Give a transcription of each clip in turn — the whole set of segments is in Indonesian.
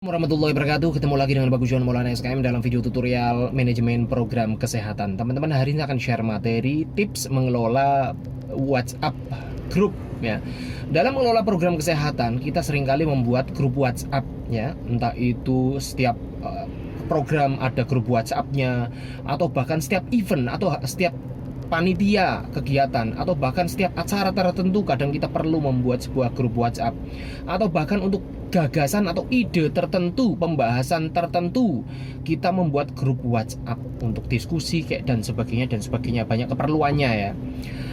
Warahmatullahi wabarakatuh. Ketemu lagi dengan Bagus John Maulana SKM dalam video tutorial manajemen program kesehatan. Teman-teman, hari ini akan share materi tips mengelola WhatsApp grup ya. Dalam mengelola program kesehatan, kita seringkali membuat grup WhatsApp ya. Entah itu setiap program ada grup WhatsApp-nya, atau bahkan setiap event atau setiap panitia kegiatan, atau bahkan setiap acara tertentu kadang kita perlu membuat sebuah grup WhatsApp, atau bahkan untuk gagasan atau ide tertentu, pembahasan tertentu, kita membuat grup WhatsApp untuk diskusi kayak dan sebagainya, banyak keperluannya ya.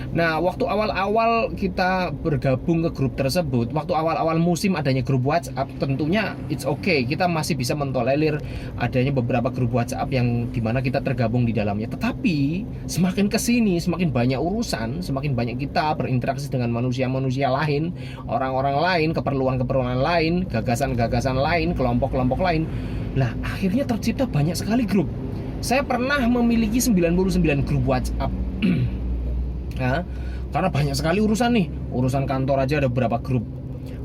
Nah, waktu awal-awal kita bergabung ke grup tersebut, waktu awal-awal musim adanya grup WhatsApp, tentunya it's okay, kita masih bisa mentolerir adanya beberapa grup WhatsApp yang dimana kita tergabung di dalamnya. Tetapi semakin kesini, semakin banyak urusan, semakin banyak kita berinteraksi dengan manusia-manusia lain, orang-orang lain, keperluan-keperluan lain, gagasan-gagasan lain, kelompok-kelompok lain. Nah, akhirnya tercipta banyak sekali grup. Saya pernah memiliki 99 grup WhatsApp. Nah, karena banyak sekali urusan nih. Urusan kantor aja ada berapa grup,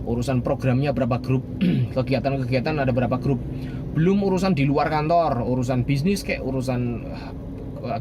urusan programnya berapa grup, kegiatan-kegiatan ada berapa grup, belum urusan di luar kantor, urusan bisnis kayak urusan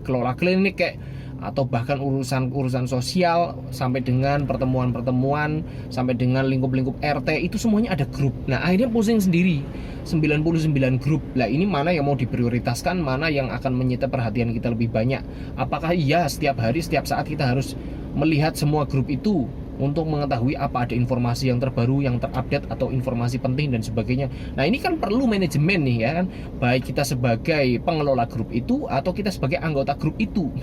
kelola klinik kayak, atau bahkan urusan sosial, sampai dengan pertemuan-pertemuan, sampai dengan lingkup-lingkup RT, itu semuanya ada grup. Nah, akhirnya pusing sendiri, 99 grup. Lah, ini mana yang mau diprioritaskan, mana yang akan menyita perhatian kita lebih banyak? Apakah iya setiap hari, setiap saat kita harus melihat semua grup itu untuk mengetahui apa ada informasi yang terbaru, yang terupdate, atau informasi penting dan sebagainya. Nah, ini kan perlu manajemen nih ya kan, baik kita sebagai pengelola grup itu atau kita sebagai anggota grup itu.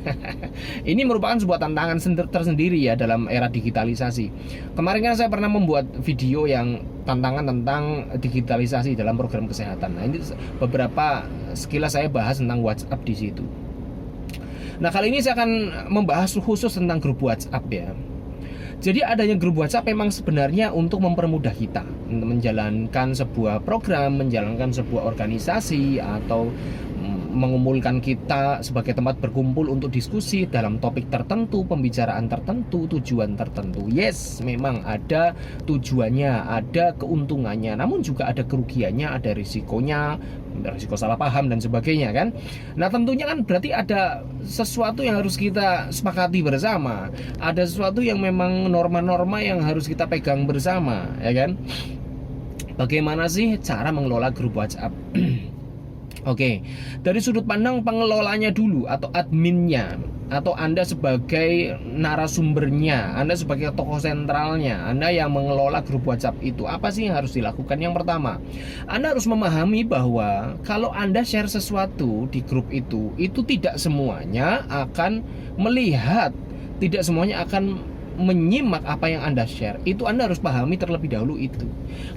Ini merupakan sebuah tantangan tersendiri ya dalam era digitalisasi. Kemarin kan saya pernah membuat video yang tantangan tentang digitalisasi dalam program kesehatan. Nah, ini beberapa sekilas saya bahas tentang WhatsApp di situ. Nah, kali ini saya akan membahas khusus tentang grup WhatsApp ya. Jadi adanya grup WhatsApp memang sebenarnya untuk mempermudah kita menjalankan sebuah program, menjalankan sebuah organisasi, atau mengumpulkan kita sebagai tempat berkumpul untuk diskusi dalam topik tertentu, pembicaraan tertentu, tujuan tertentu. Yes, memang ada tujuannya, ada keuntungannya, namun juga ada kerugiannya, ada risikonya, risiko salah paham dan sebagainya kan. Nah, tentunya kan berarti ada sesuatu yang harus kita sepakati bersama, ada sesuatu yang memang norma-norma yang harus kita pegang bersama ya kan. Bagaimana sih cara mengelola grup WhatsApp? Oke, dari sudut pandang pengelolanya dulu, atau adminnya, atau Anda sebagai narasumbernya, Anda sebagai tokoh sentralnya, Anda yang mengelola grup WhatsApp itu, apa sih yang harus dilakukan? Yang pertama, Anda harus memahami bahwa kalau Anda share sesuatu di grup itu tidak semuanya akan melihat, tidak semuanya akan menyimak apa yang Anda share. Itu Anda harus pahami terlebih dahulu itu.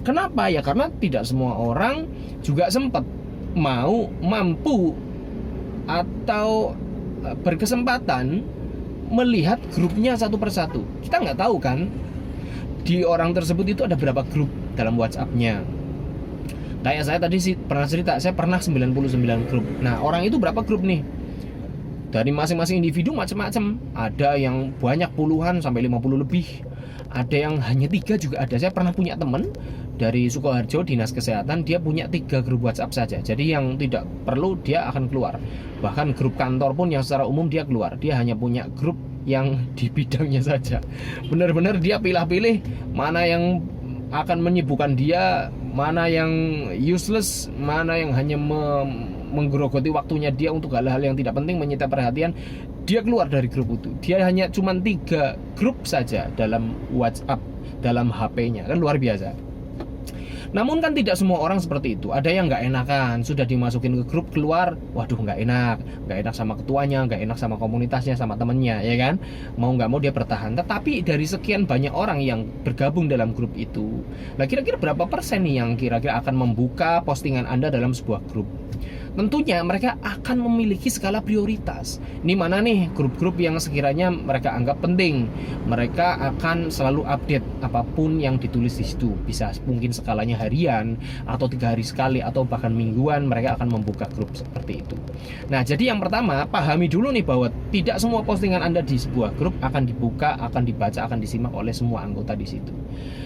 Kenapa? Ya karena tidak semua orang juga sempat mampu atau berkesempatan melihat grupnya satu persatu. Kita nggak tahu kan di orang tersebut itu ada berapa grup dalam WhatsApp-nya. Kayak saya tadi sih pernah cerita, saya pernah 99 grup. Nah, orang itu berapa grup nih? Dari masing-masing individu macam-macam. Ada yang banyak puluhan sampai 50 lebih. Ada yang hanya 3 juga ada. Saya pernah punya teman dari Sukoharjo, dinas kesehatan, dia punya 3 grup WhatsApp saja. Jadi yang tidak perlu dia akan keluar. Bahkan grup kantor pun yang secara umum dia keluar. Dia hanya punya grup yang di bidangnya saja. Benar-benar dia pilih-pilih mana yang akan menyibukkan dia, mana yang useless, mana yang hanya menggerogoti waktunya dia untuk hal-hal yang tidak penting, menyita perhatian. Dia keluar dari grup itu. Dia hanya cuma 3 grup saja dalam WhatsApp, dalam HP-nya. Kan luar biasa. Namun kan tidak semua orang seperti itu. Ada yang nggak enakan, sudah dimasukin ke grup, keluar, waduh nggak enak sama ketuanya, nggak enak sama komunitasnya, sama temennya, ya kan. Mau nggak mau dia bertahan. Tetapi dari sekian banyak orang yang bergabung dalam grup itu, nah kira-kira berapa persen nih yang kira-kira akan membuka postingan Anda dalam sebuah grup? tentunya mereka akan memiliki skala prioritas. Ini mana nih grup-grup yang sekiranya mereka anggap penting. Mereka akan selalu update apapun yang ditulis di situ. Bisa mungkin skalanya harian atau 3 hari sekali atau bahkan mingguan mereka akan membuka grup seperti itu. Nah, jadi yang pertama, pahami dulu nih bahwa tidak semua postingan Anda di sebuah grup akan dibuka, akan dibaca, akan disimak oleh semua anggota di situ.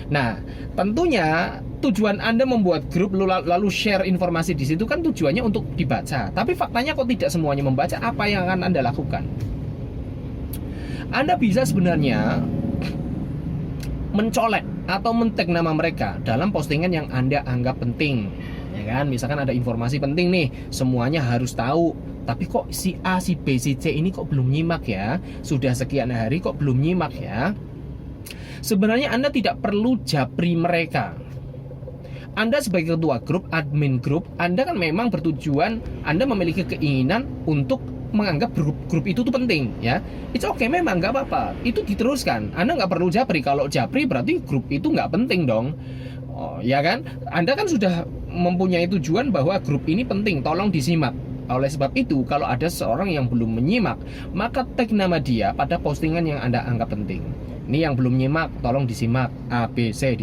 Nah, tentunya tujuan Anda membuat grup lalu share informasi di situ kan tujuannya untuk dibaca. Tapi faktanya kok tidak semuanya membaca. Apa yang akan Anda lakukan? Anda bisa sebenarnya mencolek atau men-tag nama mereka dalam postingan yang Anda anggap penting. Ya kan? Misalkan ada informasi penting nih, semuanya harus tahu. Tapi kok si A, si B, si C ini kok belum nyimak ya? Sudah sekian hari kok belum nyimak ya? Sebenarnya Anda tidak perlu japri mereka. Anda sebagai ketua grup, admin grup, Anda kan memang bertujuan, Anda memiliki keinginan untuk menganggap grup itu tuh penting ya. It's okay, memang nggak apa-apa, itu diteruskan. Anda nggak perlu japri. Kalau japri berarti grup itu nggak penting dong. Oh ya kan, Anda kan sudah mempunyai tujuan bahwa grup ini penting, tolong disimak. Oleh sebab itu, kalau ada seorang yang belum menyimak, maka tag nama dia pada postingan yang Anda anggap penting. Ini yang belum nyimak, tolong disimak. A, B, C,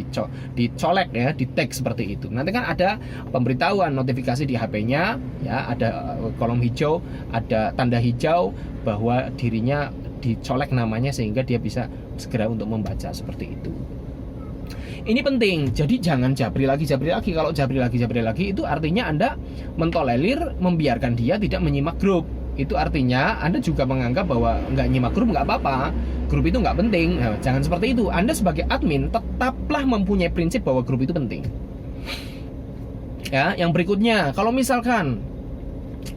dicolek ya, di tag seperti itu. Nanti kan ada pemberitahuan notifikasi di HP-nya, ya, ada kolom hijau, ada tanda hijau bahwa dirinya dicolek namanya sehingga dia bisa segera untuk membaca seperti itu. Ini penting, jadi jangan japri lagi. Kalau japri lagi itu artinya Anda mentolerir, membiarkan dia tidak menyimak grup. Itu artinya Anda juga menganggap bahwa nggak nyimak grup nggak apa-apa, grup itu nggak penting. Nah, jangan seperti itu. Anda sebagai admin tetaplah mempunyai prinsip bahwa grup itu penting. Ya, yang berikutnya, kalau misalkan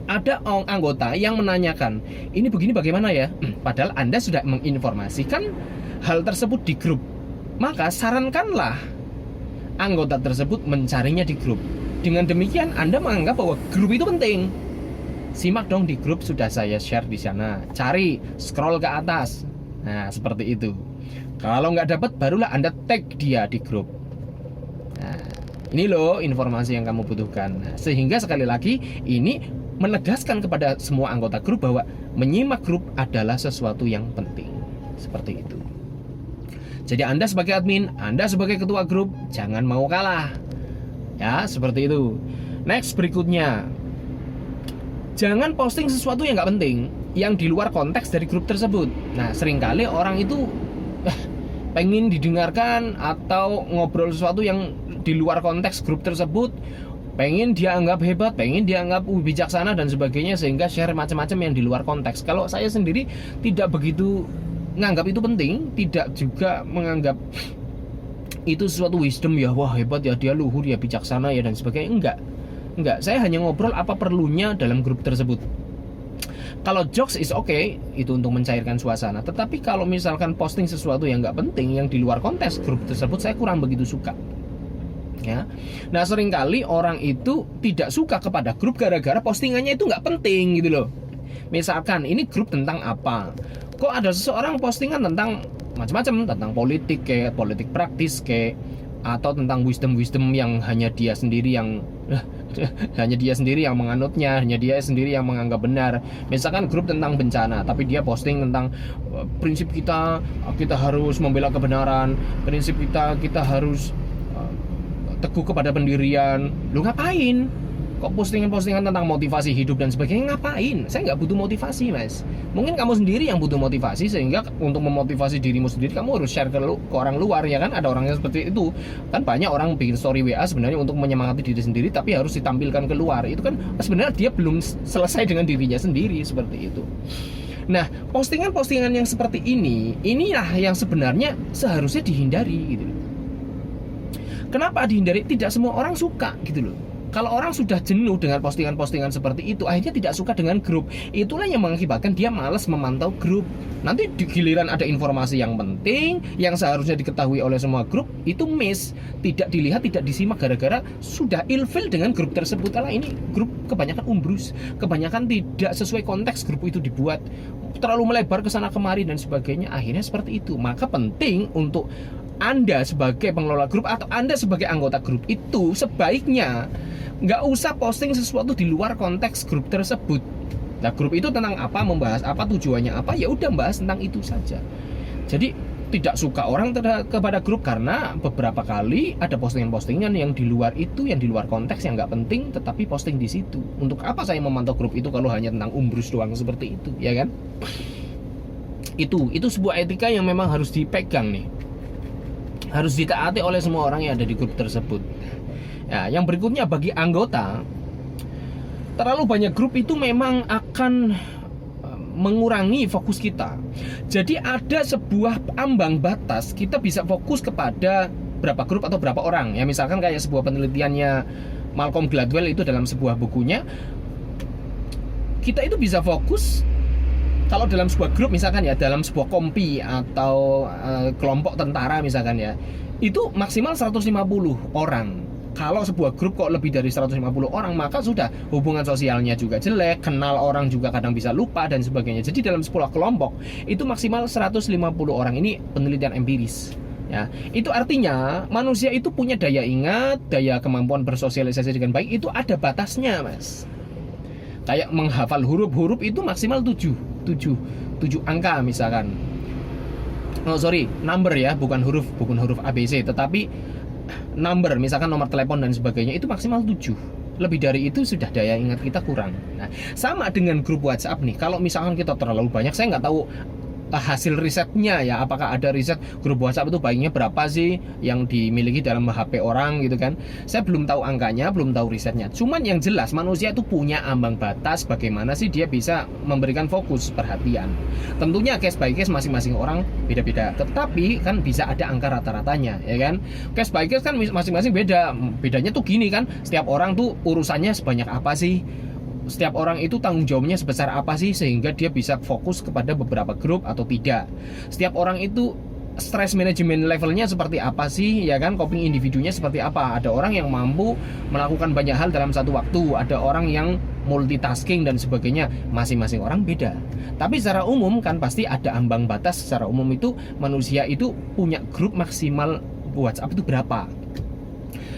ada anggota yang menanyakan, ini begini bagaimana ya? Padahal Anda sudah menginformasikan hal tersebut di grup, maka sarankanlah anggota tersebut mencarinya di grup. Dengan demikian Anda menganggap bahwa grup itu penting. Simak dong di grup, sudah saya share di sana. Cari, scroll ke atas. Nah, seperti itu. Kalau nggak dapat, barulah Anda tag dia di grup. Nah, ini loh informasi yang kamu butuhkan. Nah, sehingga sekali lagi ini menegaskan kepada semua anggota grup bahwa menyimak grup adalah sesuatu yang penting. Seperti itu. Jadi Anda sebagai admin, Anda sebagai ketua grup, jangan mau kalah. Ya, seperti itu. Next, berikutnya, jangan posting sesuatu yang nggak penting, yang di luar konteks dari grup tersebut. Nah, seringkali orang itu pengen didengarkan atau ngobrol sesuatu yang di luar konteks grup tersebut, pengen dia anggap hebat, pengen dia anggap bijaksana dan sebagainya, sehingga share macam-macam yang di luar konteks. Kalau saya sendiri tidak begitu menganggap itu penting, tidak juga menganggap itu sesuatu wisdom ya, wah hebat ya, dia luhur ya, bijaksana ya dan sebagainya. Enggak, saya hanya ngobrol apa perlunya dalam grup tersebut. Kalau jokes is okay, itu untuk mencairkan suasana. Tetapi kalau misalkan posting sesuatu yang nggak penting, yang di luar konteks grup tersebut, saya kurang begitu suka. Ya, nah seringkali orang itu tidak suka kepada grup gara-gara postingannya itu nggak penting gitu loh. Misalkan ini grup tentang apa? Kok ada seseorang postingan tentang macam-macam, tentang politik kayak politik praktis kayak, atau tentang wisdom yang hanya dia sendiri yang menganutnya, hanya dia sendiri yang menganggap benar. Misalkan grup tentang bencana, tapi dia posting tentang prinsip kita harus membela kebenaran, prinsip kita harus teguh kepada pendirian. Lu ngapain? Kok postingan tentang motivasi hidup dan sebagainya, ngapain? Saya nggak butuh motivasi, mas. Mungkin kamu sendiri yang butuh motivasi, sehingga untuk memotivasi dirimu sendiri kamu harus share ke orang luar, ya kan? Ada orang yang seperti itu. Kan banyak orang bikin story WA sebenarnya untuk menyemangati diri sendiri, tapi harus ditampilkan keluar. Itu kan sebenarnya dia belum selesai dengan dirinya sendiri, seperti itu. Nah, postingan-postingan yang seperti inilah yang sebenarnya seharusnya dihindari gitu loh. Kenapa dihindari? Tidak semua orang suka gitu loh. Kalau orang sudah jenuh dengan postingan-postingan seperti itu, akhirnya tidak suka dengan grup. Itulah yang mengakibatkan dia malas memantau grup. Nanti di giliran ada informasi yang penting, yang seharusnya diketahui oleh semua grup, itu miss. Tidak dilihat, tidak disimak gara-gara sudah ilfil dengan grup tersebut. Alah, ini grup kebanyakan umbrus, kebanyakan tidak sesuai konteks grup itu dibuat, terlalu melebar ke sana kemari dan sebagainya. Akhirnya seperti itu. Maka penting untuk Anda sebagai pengelola grup atau Anda sebagai anggota grup itu sebaiknya nggak usah posting sesuatu di luar konteks grup tersebut. Nah, grup itu tentang apa, membahas apa, tujuannya apa, ya udah bahas tentang itu saja. Jadi tidak suka orang kepada grup karena beberapa kali ada postingan-postingan yang di luar itu, yang di luar konteks, yang nggak penting, tetapi posting di situ. Untuk apa saya memantau grup itu kalau hanya tentang umbrus doang seperti itu, ya kan? Itu sebuah etika yang memang harus dipegang nih, harus ditaati oleh semua orang yang ada di grup tersebut. Ya, yang berikutnya bagi anggota, terlalu banyak grup itu memang akan mengurangi fokus kita. Jadi ada sebuah ambang batas kita bisa fokus kepada berapa grup atau berapa orang. Ya misalkan kayak sebuah penelitiannya Malcolm Gladwell itu dalam sebuah bukunya, kita itu bisa fokus kalau dalam sebuah grup misalkan ya, dalam sebuah kompi atau kelompok tentara misalkan ya, itu maksimal 150 orang. Kalau sebuah grup kok lebih dari 150 orang, maka sudah hubungan sosialnya juga jelek, kenal orang juga kadang bisa lupa dan sebagainya. Jadi dalam 10 kelompok itu maksimal 150 orang. Ini penelitian empiris. Ya, itu artinya manusia itu punya daya ingat, daya kemampuan bersosialisasi dengan baik itu ada batasnya, Mas. Kayak menghafal huruf-huruf itu maksimal 7 angka misalkan. Oh sorry, number ya, bukan huruf ABC, tetapi number, misalkan nomor telepon dan sebagainya, itu maksimal 7. Lebih dari itu sudah daya ingat kita kurang. Nah, sama dengan grup WhatsApp nih. Kalau misalkan kita terlalu banyak, saya nggak tahu hasil risetnya ya, apakah ada riset grup WhatsApp itu baiknya berapa sih yang dimiliki dalam HP orang gitu kan. Saya belum tahu angkanya, belum tahu risetnya. Cuman yang jelas manusia itu punya ambang batas bagaimana sih dia bisa memberikan fokus perhatian. Tentunya case by case masing-masing orang beda-beda, tetapi kan bisa ada angka rata-ratanya ya kan. Case by case kan masing-masing beda. Bedanya tuh gini kan, setiap orang tuh urusannya sebanyak apa sih, setiap orang itu tanggung jawabnya sebesar apa sih sehingga dia bisa fokus kepada beberapa grup atau tidak. Setiap orang itu stress management levelnya seperti apa sih ya kan, coping individunya seperti apa. Ada orang yang mampu melakukan banyak hal dalam satu waktu, ada orang yang multitasking dan sebagainya. Masing-masing orang beda. Tapi secara umum kan pasti ada ambang batas. Secara umum itu manusia itu punya grup maksimal WhatsApp itu berapa.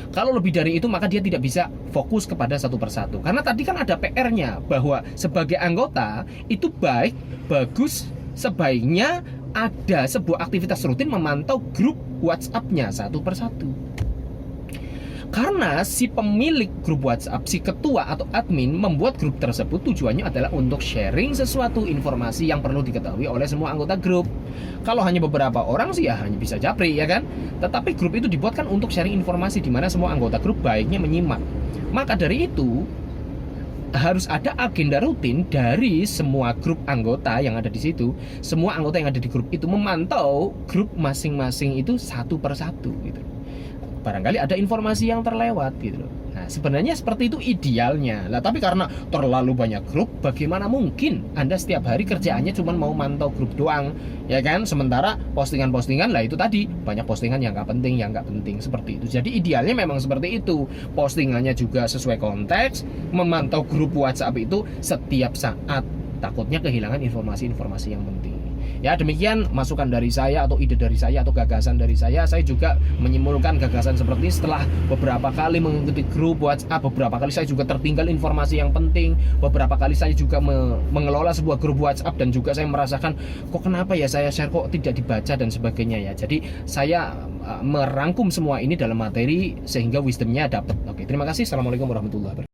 Kalau lebih dari itu maka dia tidak bisa fokus kepada satu persatu. Karena tadi kan ada PR-nya bahwa sebagai anggota itu bagus, sebaiknya ada sebuah aktivitas rutin memantau grup WhatsApp-nya satu persatu. Karena si pemilik grup WhatsApp, si ketua atau admin membuat grup tersebut tujuannya adalah untuk sharing sesuatu informasi yang perlu diketahui oleh semua anggota grup. Kalau hanya beberapa orang sih ya hanya bisa japri ya kan. Tetapi grup itu dibuat kan untuk sharing informasi di mana semua anggota grup baiknya menyimak. Maka dari itu harus ada agenda rutin dari semua grup anggota yang ada di situ. Semua anggota yang ada di grup itu memantau grup masing-masing itu satu persatu gitu. Barangkali ada informasi yang terlewat gitu loh. Nah, sebenarnya seperti itu idealnya. Lah, tapi karena terlalu banyak grup, bagaimana mungkin Anda setiap hari kerjaannya cuma mau mantau grup doang, ya kan? Sementara postingan-postingan lah itu tadi banyak postingan yang nggak penting seperti itu. Jadi idealnya memang seperti itu. Postingannya juga sesuai konteks, memantau grup WhatsApp itu setiap saat. Takutnya kehilangan informasi-informasi yang penting. Ya demikian masukan dari saya atau ide dari saya atau gagasan dari saya. Saya juga menyimpulkan gagasan seperti setelah beberapa kali mengikuti grup WhatsApp, beberapa kali saya juga tertinggal informasi yang penting, beberapa kali saya juga mengelola sebuah grup WhatsApp dan juga saya merasakan kok kenapa ya saya share kok tidak dibaca dan sebagainya ya. Jadi saya merangkum semua ini dalam materi sehingga wisdomnya dapat. Oke, terima kasih. Assalamualaikum warahmatullahi wabarakatuh.